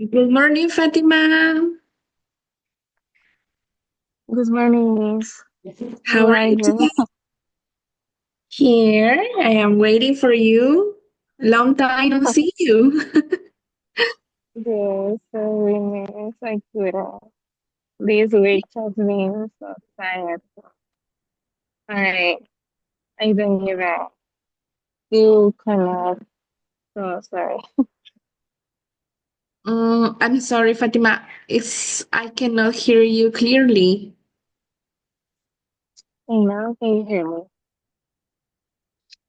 Good morning, Fatima. Good morning, Miss. How How are are you you? today? Here, I am waiting for you. Long time no see you. Yes, so we miss Akira. This week has been so tired. I I don't even feel connect. So sorry. I'm sorry, Fatima. I cannot hear you clearly. Hey, now can you hear me?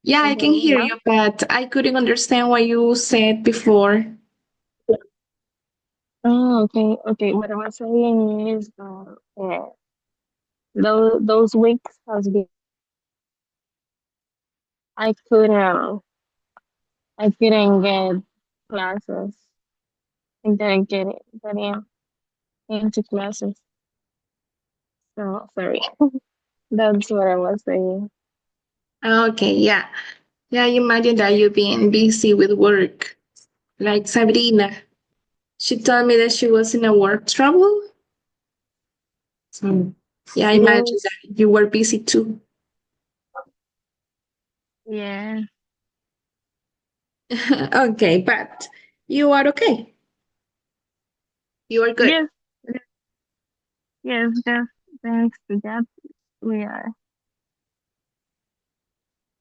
Yeah, I can Okay, hear now? you, but I couldn't understand what you said before. Oh, okay, okay. What I was saying is those weeks has been I couldn't I couldn't get classes. I didn't get into classes. So sorry. That's what I was saying. Okay, yeah. Yeah, I imagine that you've been busy with work. Like Sabrina. She told me that she was in a work trouble. So, yeah, I imagine Yes, that you were busy too. yeah, Okay, but you are okay. You are good. yes, yes, just thanks to that, we are.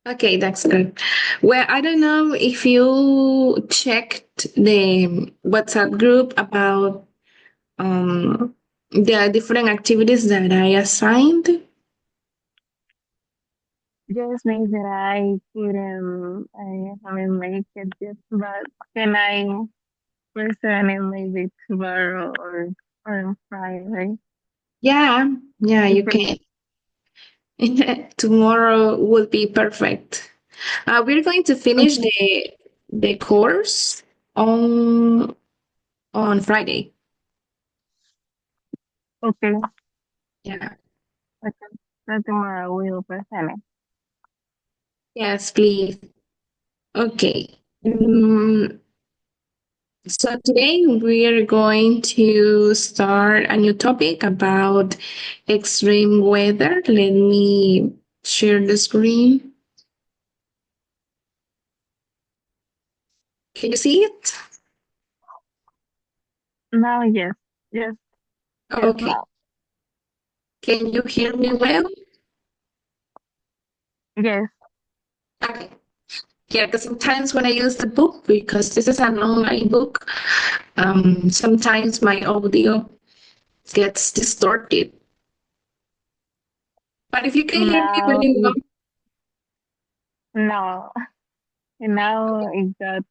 Okay, that's good. Well, I don't know if you checked the WhatsApp group about the different activities that I assigned. Just means that I haven't made it yet, but can I present it maybe tomorrow or on Friday? Yeah, yeah, If you can. Tomorrow will be perfect. We're going to finish okay, the course on on Friday. okay, Yeah. okay, so tomorrow we will present it. Yes, please. Okay. So today we are going to start a new topic about extreme weather. Let me share the screen. Can you see it? Now, yes, yes, yes, Okay. now, Can you hear me well? yes, Okay. Yeah, because sometimes when I use the book, because this is an online book, sometimes my audio gets distorted. But if you can hear me now, really well, now, now it got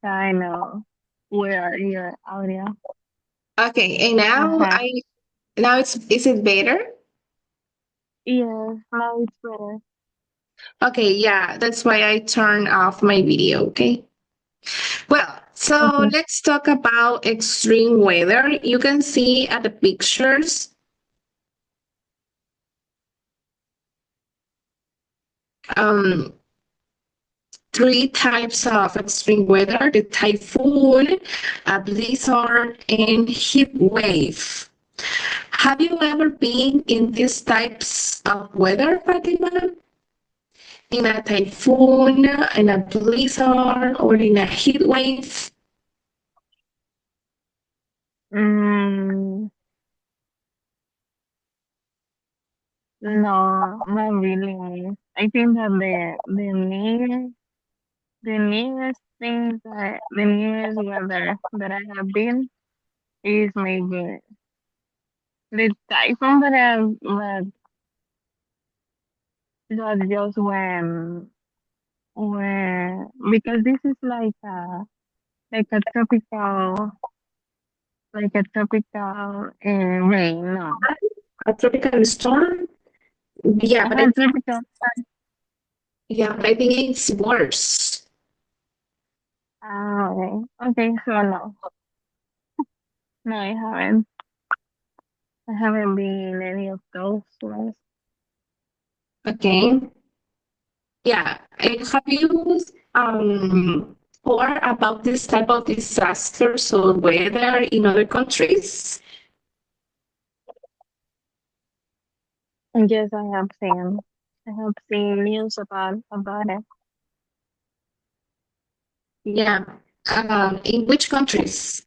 kind of where your audio. okay. And now Uh-huh. it's is it better? Yes, now it's better. Okay, yeah, that's why I turned off my video. Okay. Well, so Okay. let's talk about extreme weather. You can see at the pictures um, three types of extreme weather: the typhoon, a blizzard, and heat wave. Have you ever been in these types of weather, Fatima? In a typhoon, in a blizzard, or in a heat wave? Mm, no, not really. I think that the nearest weather that I have been is maybe the typhoon that just when because this is like a tropical rain, no. A tropical storm? Yeah, but I think Tropical. yeah, but I think it's worse. Ah, okay. Okay, so no. No, I haven't. I haven't been in any of those ones. Okay. Yeah. And have you or about this type of disasters or weather in other countries? Yes, I have seen news about it. Yeah. In which countries?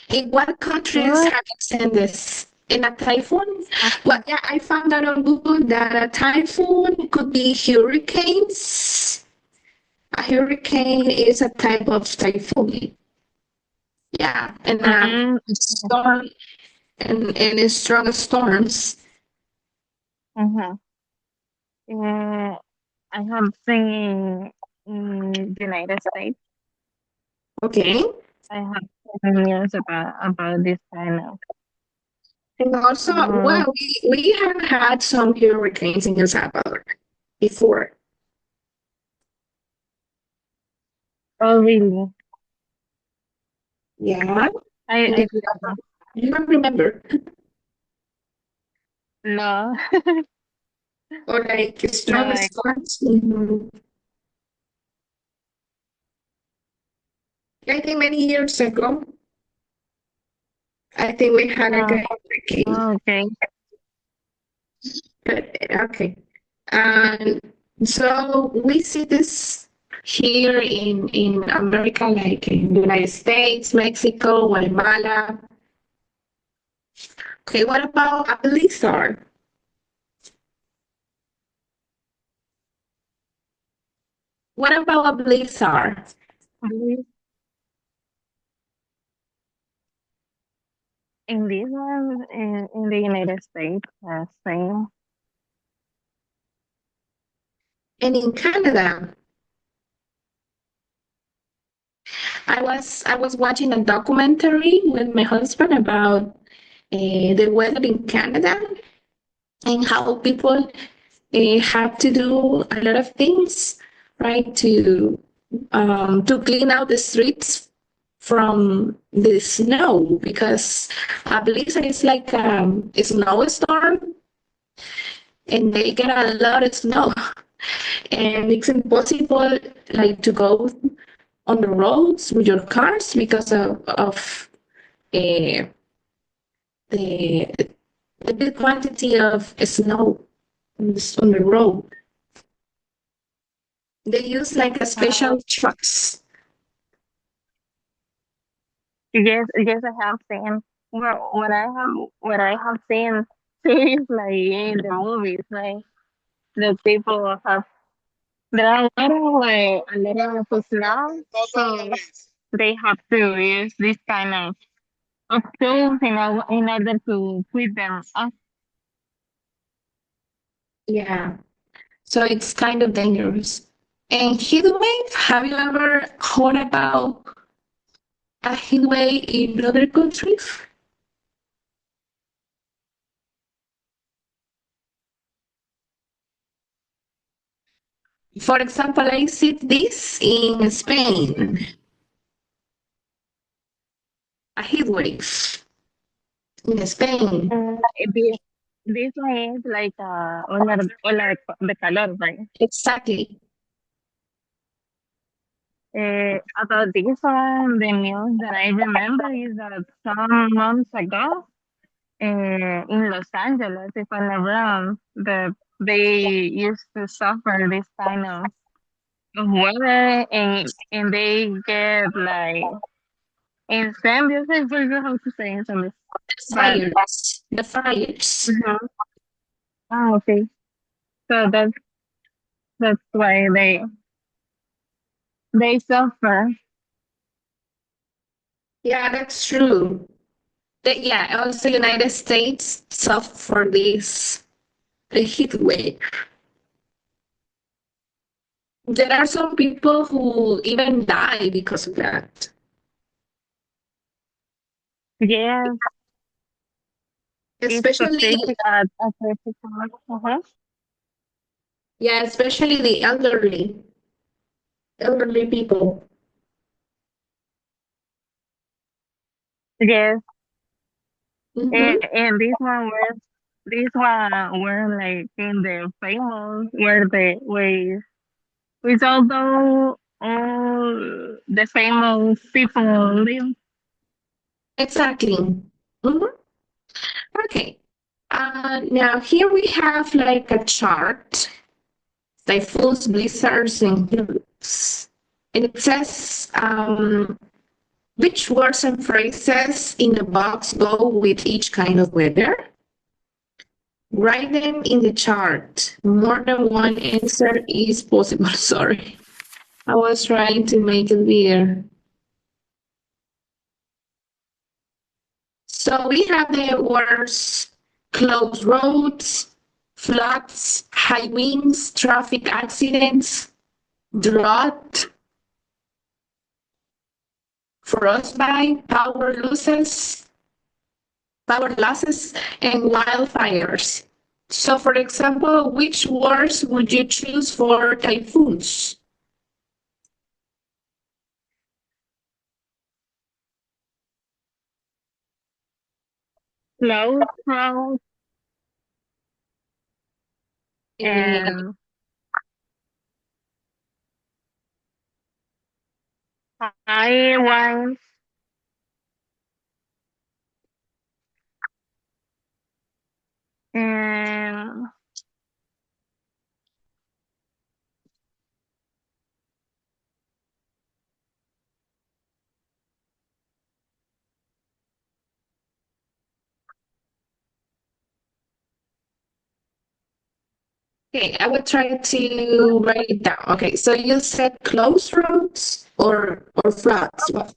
In what countries What? have you seen this? In a typhoon? Well, Uh, yeah, I found out on Google that a typhoon could be hurricanes. A hurricane is a type of typhoon. Yeah, and mm, storm and strong storms. uh-huh. Uh, I have seen in United States. Okay. I have seen news about this kind of. And also, Um, well, we have had some hurricanes in El Salvador before. oh really? Yeah. I You you don't remember? no. Or like No, strong storms? Mhm. I think many years ago, I think we had like uh, a hurricane. okay. But okay. And so we see this here in America, like in the United States, Mexico, Guatemala. Okay, what about a blizzard? What about a blizzard? In this one, in the United States, same. And in Canada, I was watching a documentary with my husband about the weather in Canada and how people have to do a lot of things, right, to clean out the streets from the snow because a blizzard is like a snowstorm and they get a lot of snow and it's impossible like to go on the roads with your cars because of uh, the the big quantity of snow on the road. They use like a Uh, special trucks. yes, I have seen. Well, what I have seen too is like in the movies, like the people have there are a lot of snow, so they have to use this kind of tools in order to quit them off. Yeah, so it's kind of dangerous. And heat wave, have you ever heard about a heat wave in other countries? For example, I see this in Spain, a heat wave in Spain. This this one is like de calor, right? Exactly. About this one, the news that I remember is that some months ago, in Los Angeles, if I'm not wrong, they used to suffer this kind of weather, and they get like incendios. I forget how to say incendios, The but fires. The fires. mhm. Ah, okay. So that's why they suffer. Yeah, that's true. Yeah, also United States suffer for this the heat wave. There are some people who even die because of that. Yes, it's Especially, a critical. Uh-huh. yeah, especially the elderly people. Yes, Hmm. and this one were like in the famous where the way. Which although all the famous people live. Exactly. Mhm. Okay. Now here we have like a chart, typhoons, blizzards, and groups. And it says which words and phrases in the box go with each kind of weather. Write them in the chart. More than one answer is possible. Sorry. I was trying to make it bigger. So we have the words closed roads, floods, high winds, traffic accidents, drought, frostbite, power losses, and wildfires. So, for example, which words would you choose for typhoons? Close road Eh, and high winds and Okay, I will try to write it down. Okay, so you said close roads or floods? What?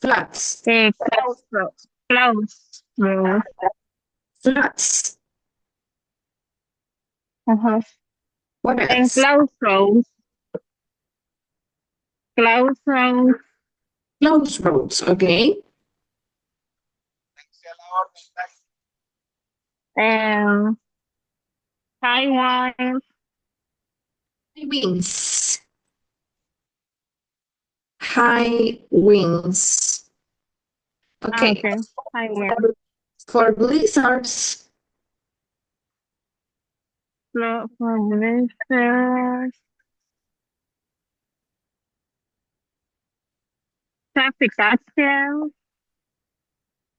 Floods. close road. Close road. Floods. Uh-huh. What And else? close roads. Close roads Close roads. Okay. and high winds. High winds. High winds. Okay. Okay. High winds. For blizzards, Blizzards. Traffic accidents.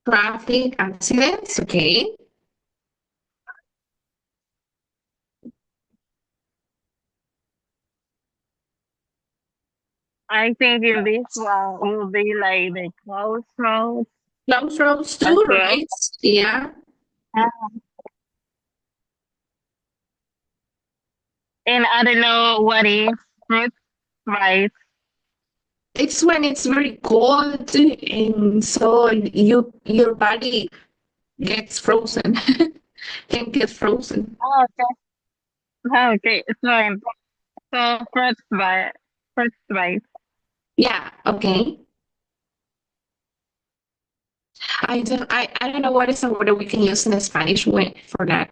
traffic accidents. Okay. I think in this one will be like the close roads Close roads as too, well. right? Yeah. And I don't know what is fruit right. It's when it's very cold and so your body gets frozen. Can get frozen. Oh, okay. Okay, it's fine. So first bite. First bite. Yeah, okay. I don't know what is a word that we can use in Spanish for that.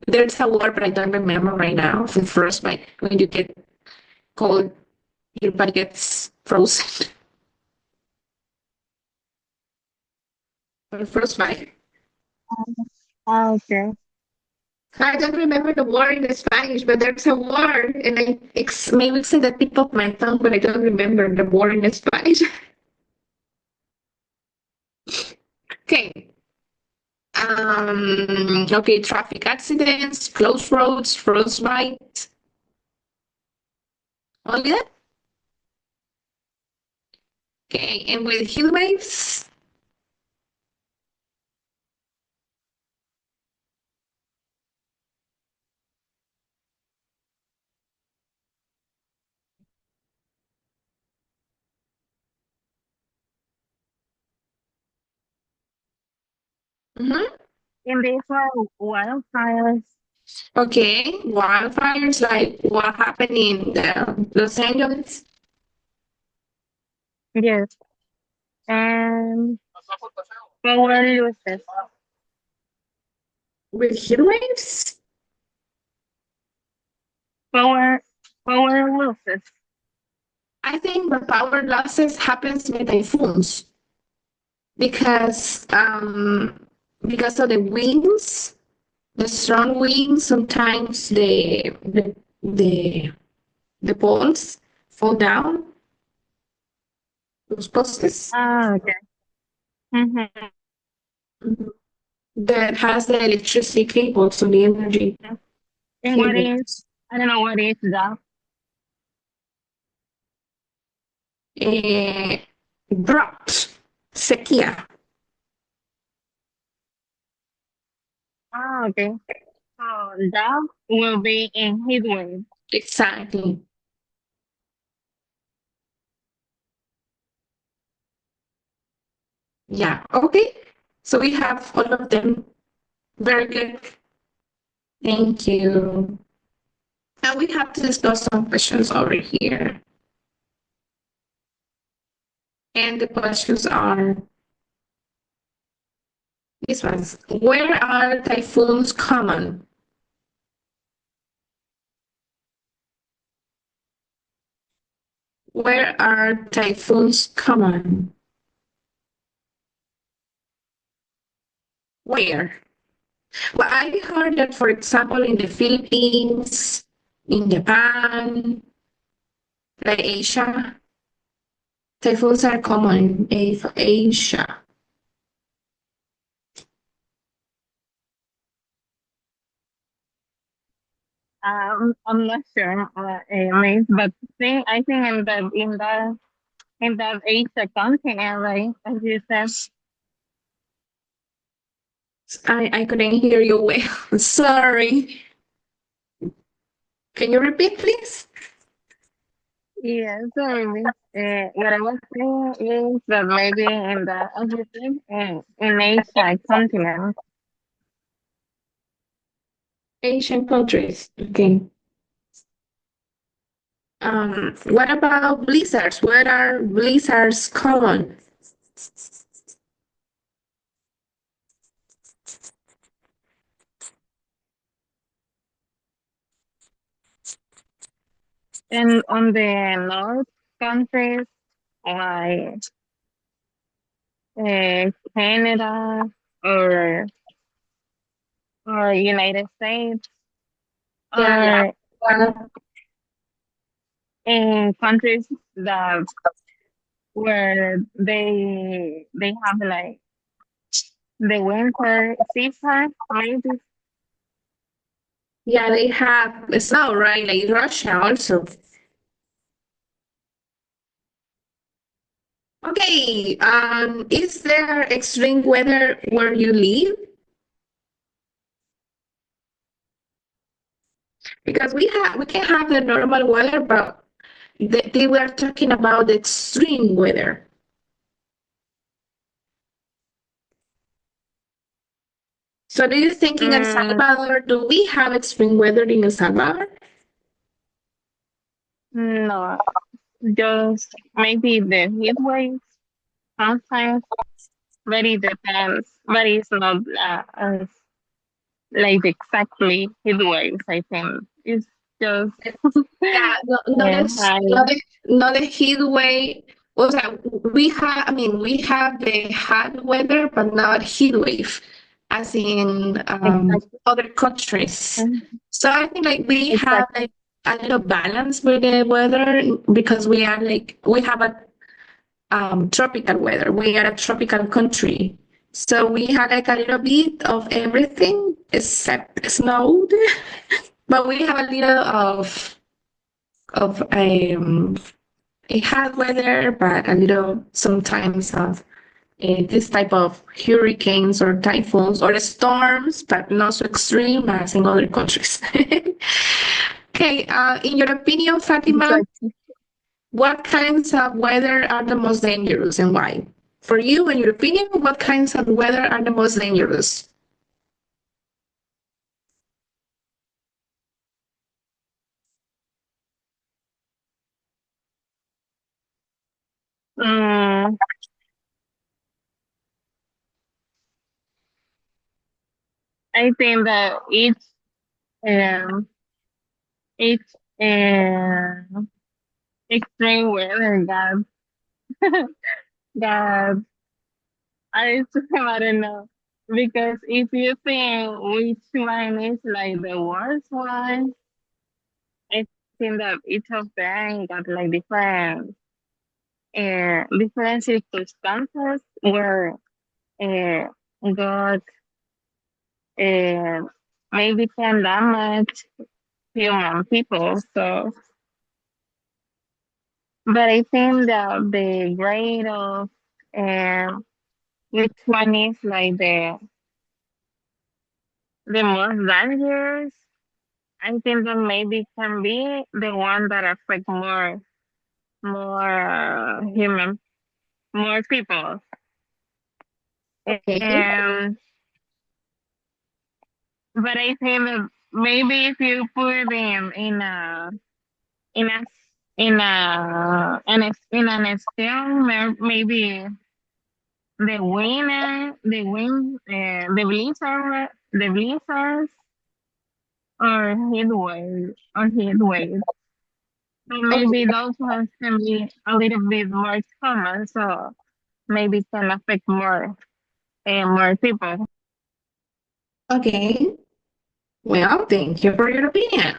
There's a word, but I don't remember right now. For frostbite, when you get cold, your body gets frozen. For frostbite. Okay. I don't remember the word in Spanish, but there's a word, and maybe it's at the tip of my tongue, but I don't remember the word in Spanish. Okay. Okay, traffic accidents, closed roads, frostbite. Only that? Okay, and with heat waves? Mm-hmm. In this one, wildfires. Okay, wildfires, like what happened in Los Angeles Yes. And power losses. with heat waves? Power power losses. I think the power losses happens with typhoons because because of the winds, the strong winds. Sometimes the the poles fall down, those postes. Ah, okay. Mm-hmm. Mhm. That has the electricity cable, so the energy And what cable. is, I don't know what is that. Eh, drought, sequía. Ah, okay. So that will be in heat wave. Exactly. Yeah. Okay. So we have all of them. Very good. Thank you. Now we have to discuss some questions over here. And the questions are these ones. Where are typhoons common? Where are typhoons common? Where? Well, I heard that, for example, in the Philippines, in Japan, like Asia, typhoons are common in Asia. I'm not sure, Miss, but I think in that Asia continent, right? As you said. I couldn't hear you well. Sorry. Can you repeat, please? Yeah, sorry, Miss. What I was saying is that maybe in the, as you said, in Asia continent. Asian countries. Okay. What about blizzards? Where are blizzards common? And on the north countries like Canada or United States Yeah, or in countries that where they have like the winter season, maybe. yeah, they have snow, right? Like Russia also. Okay, is there extreme weather where you live? Because we can have the normal weather, but they were talking about the extreme weather. So do you think in El Mm, Salvador, do we have extreme weather in El Salvador? no, just maybe the heat waves sometimes, but it depends. But it's not as like exactly heat waves. I think it's just Yeah, no, not as high. not a heat wave. Was that we have? I mean, we have the hot weather, but not heat wave, as in Exactly. other countries. Mhm. So I think like we have Exactly. like a little balance with the weather because we are like we have a tropical weather. We are a tropical country, so we have like a little bit of everything except snow, but we have a little of a hot weather, but a little sometimes of this type of hurricanes or typhoons or storms, but not so extreme as in other countries. Okay, in your opinion, Fatima, Exactly. what kinds of weather are the most dangerous and why? For you, in your opinion, what kinds of weather are the most dangerous? Mm, I think that um each um extreme weather got I don't know. Because if you think which one is like the worst one, think that each of them got like different circumstances where uh, God uh, maybe can damage human people. So, but I think that the grade of um, which one is like the most dangerous, I think that maybe can be the one that affect more human, more people. Okay. And but I think that maybe if you put in a in an scale, maybe the blizzards or heat waves. So maybe Okay. those ones can be a little bit more common. So maybe can affect more people. Okay. Well, thank you for your opinion.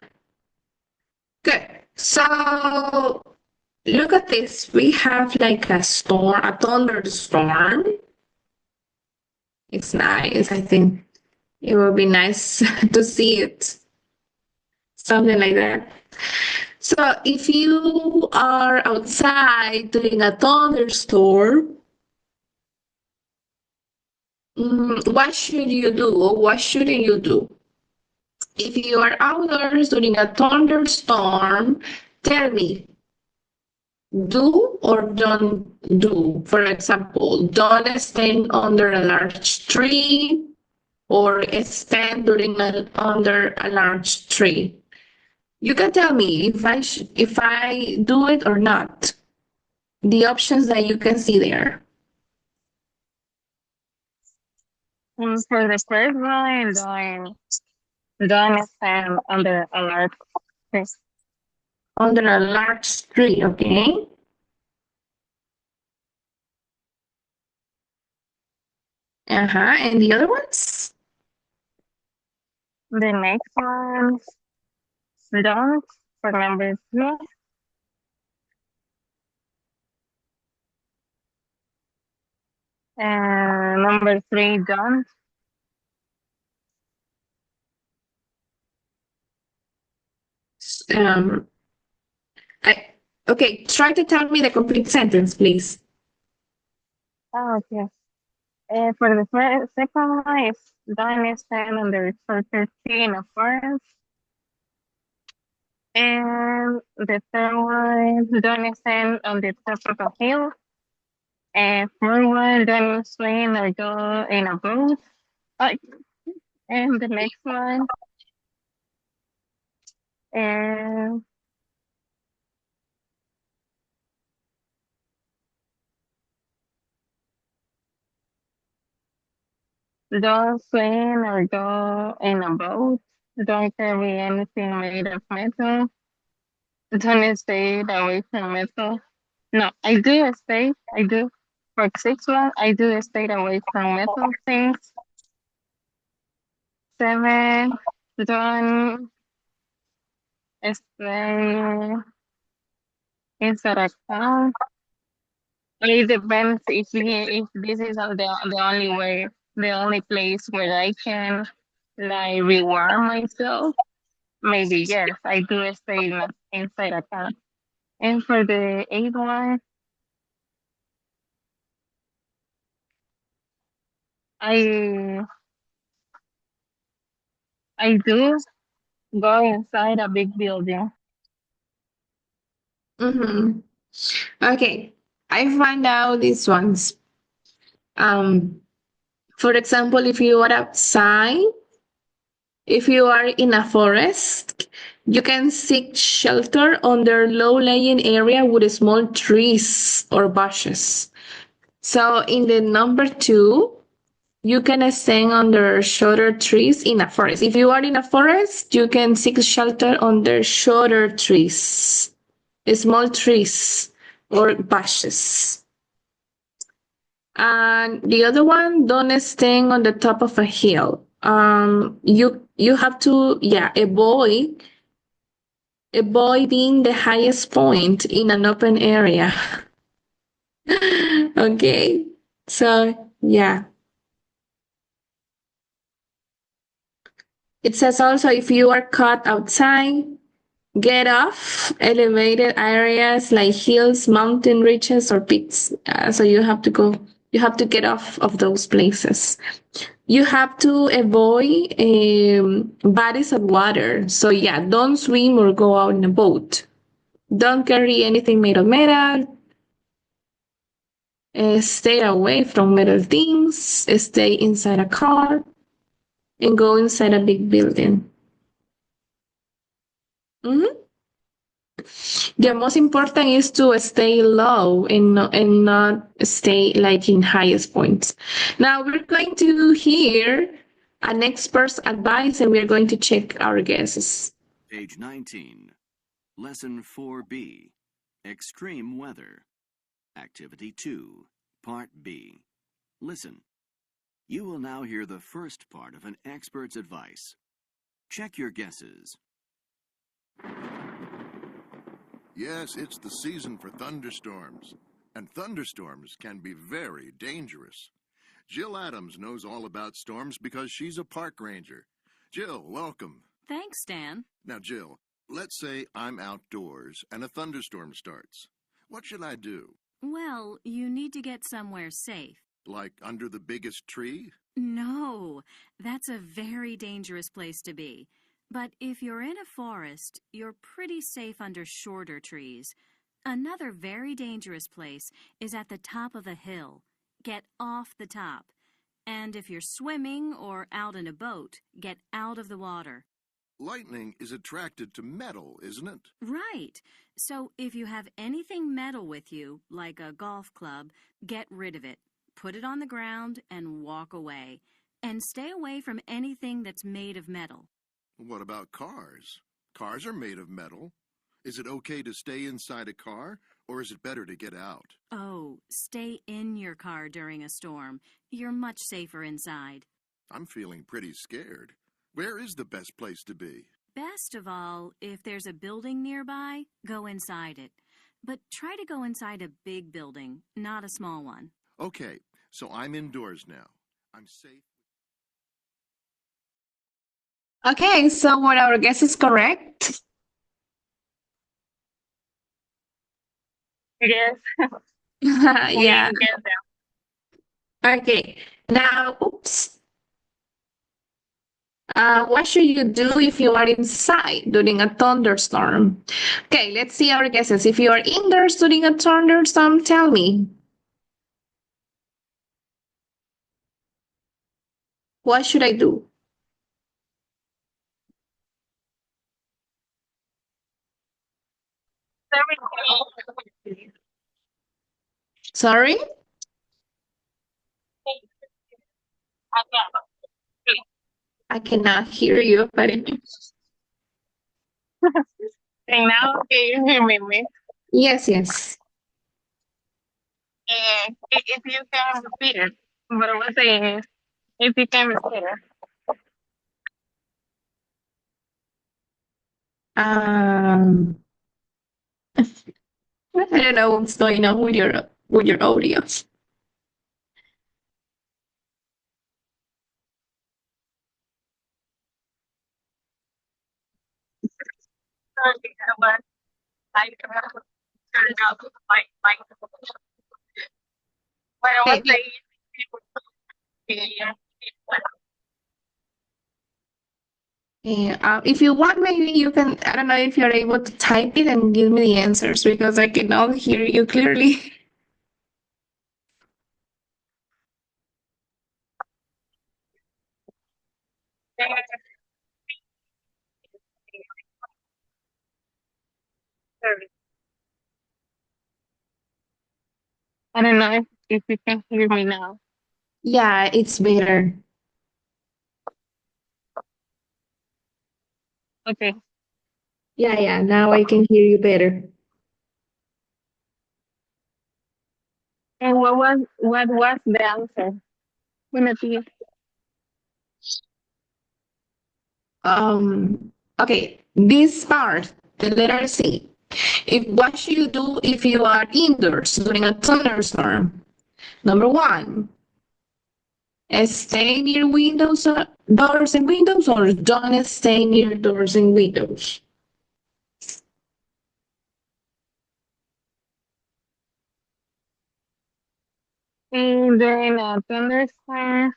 Good. So look at this. We have like a storm, a thunderstorm. It's nice. I think it will be nice to see it. Something like that. So if you are outside during a thunderstorm, what should you do or what shouldn't you do? If you are outdoors during a thunderstorm, tell me, do or don't do. For example, don't stand under a large tree or stand under a large tree. You can tell me if I do it or not. The options that you can see there. For the first one, don't stand under alert. Under a large tree, okay? Uh-huh. And the other ones? The next one, don't for number two. And number three, don't. Um, I, okay, try to tell me the complete sentence, please. Oh, okay. For the second one is don't stand under shorter tree in a forest. And the third one, don't stand on the top of a hill. And fourth one, don't swim or go in a boat. Uh, and the next one, and don't swim or go in a boat. Don't carry anything made of metal. Don't stay away from metal. No, I do. For six one, I do stay away from metal things. Seven, don't stay inside a car. It depends if this is the only way, the only place where I can like reward myself. Maybe yes, I do stay inside a car. And for the eighth one, I I do go inside a big building. Mm-hmm. Okay, I find out these ones. Um, for example, if you are outside, if you are in a forest, you can seek shelter under low-lying area with small trees or bushes. So in the number two, you can stand under shorter trees in a forest. If you are in a forest, you can seek shelter under shorter trees, small trees or bushes. And the other one, don't stand on the top of a hill. You have to avoid avoiding the highest point in an open area. Okay, so yeah. It says also if you are caught outside, get off elevated areas like hills, mountain ridges, or peaks. So you have to get off of those places. You have to avoid bodies of water. So yeah, don't swim or go out in a boat. Don't carry anything made of metal. Stay away from metal things. Stay inside a car and go inside a big building. Mhm. The most important is to stay low and not stay like in highest points. Now we're going to hear an expert's advice and we're going to check our guesses. Page 19. Lesson 4B. Extreme weather. Activity 2. Part B. Listen. You will now hear the first part of an expert's advice. Check your guesses. Yes, it's the season for thunderstorms, and thunderstorms can be very dangerous. Jill Adams knows all about storms because she's a park ranger. Jill, welcome. Thanks, Stan. Now, Jill, let's say I'm outdoors and a thunderstorm starts. What should I do? Well, you need to get somewhere safe. Like under the biggest tree? No, that's a very dangerous place to be. But if you're in a forest, you're pretty safe under shorter trees. Another very dangerous place is at the top of a hill. Get off the top. And if you're swimming or out in a boat, get out of the water. Lightning is attracted to metal, isn't it? Right. So if you have anything metal with you, like a golf club, get rid of it. Put it on the ground and walk away. And stay away from anything that's made of metal. What about cars? Cars are made of metal. Is it okay to stay inside a car, or is it better to get out? Oh, stay in your car during a storm. You're much safer inside. I'm feeling pretty scared. Where is the best place to be? Best of all, if there's a building nearby, go inside it. But try to go inside a big building, not a small one. Okay, so I'm indoors now. I'm safe. Okay, so what our guess is correct? Yes. Yeah. Get them. Okay. Now, oops. What should you do if you are inside during a thunderstorm? Okay, let's see our guesses. If you are indoors during a thunderstorm, tell me. What should I do? Sorry? I cannot hear you, but And now, can you hear me? yes, yes. If you can repeat it, what I was saying is, if you can repeat it. Um, I don't know what's going on with your audio. What I was Okay. saying. If you want, maybe you can. I don't know if you're able to type it and give me the answers because I cannot hear you clearly. I don't know if you can hear me now. Yeah, it's better. Okay. Yeah. Now I can hear you better. And what was the answer? Buenos días. Okay, this part, The letter C. What should you do if you are indoors during a thunderstorm? Number one, stay near doors and windows, or don't stay near doors and windows. During a thunderstorm,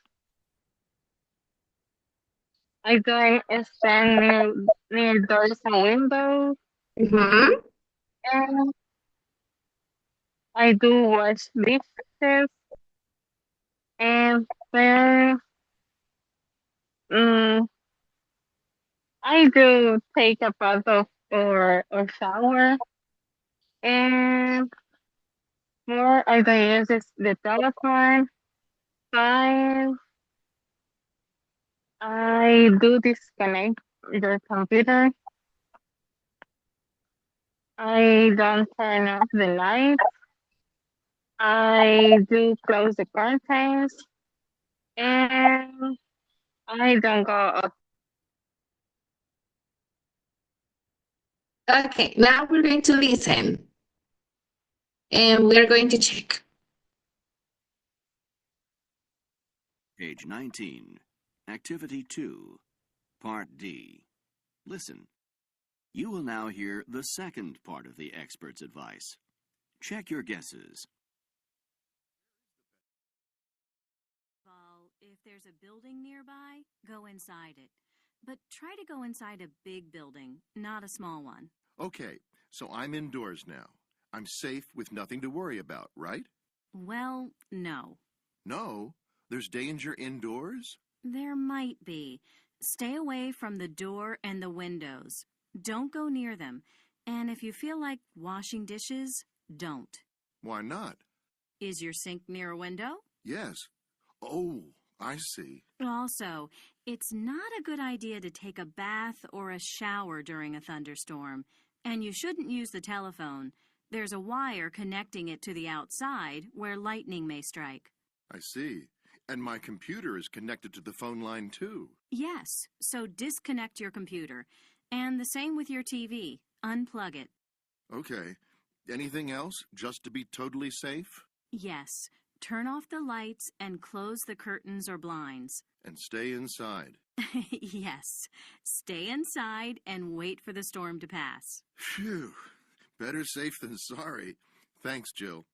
I don't stand near doors and windows, Mm-hmm. and I do wash dishes, and then um, I do take a bath or shower, and more I don't use the telephone. Five, I do disconnect your computer. I don't turn off the light. I do close the curtains, and I don't go up. Okay, now we're going to listen and we're going to check. Page 19. Activity 2. Part D. Listen. You will now hear the second part of the expert's advice. Check your guesses. If there's a building nearby, go inside it. But try to go inside a big building, not a small one. Okay, so I'm indoors now. I'm safe with nothing to worry about, right? Well, no. No, there's danger indoors? There might be. Stay away from the door and the windows. Don't go near them. And if you feel like washing dishes, don't. Why not? Is your sink near a window? Yes. Oh, I see. Also, it's not a good idea to take a bath or a shower during a thunderstorm. And you shouldn't use the telephone. There's a wire connecting it to the outside where lightning may strike. I see. And my computer is connected to the phone line too. Yes, so disconnect your computer. And the same with your TV. Unplug it. Okay. Anything else, just to be totally safe? Yes, turn off the lights and close the curtains or blinds. And stay inside. Yes, stay inside and wait for the storm to pass. Phew. Better safe than sorry. Thanks, Jill.